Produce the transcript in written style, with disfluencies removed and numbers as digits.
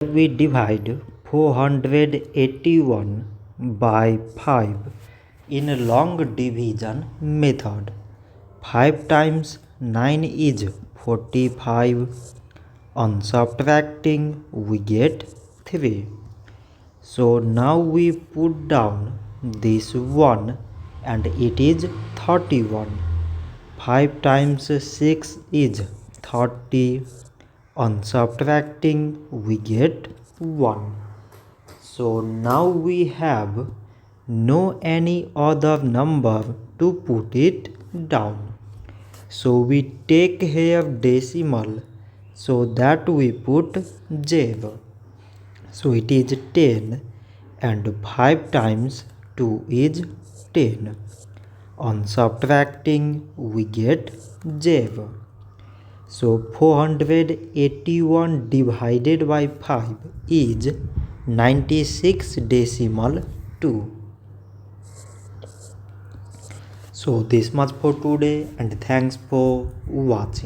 We divide 481 by 5 in a long division method. 5 times 9 is 45. On subtracting we get 3. So now we put down this 1 and it is 31. 5 times 6 is 30. On subtracting we get 1. So now we have no any other number to put it down. So we take here decimal, so that we put 0. So it is 10 and 5 times 2 is 10. On subtracting we get 0. So 481 divided by 5 is 96.2. So this much for today and thanks for watching.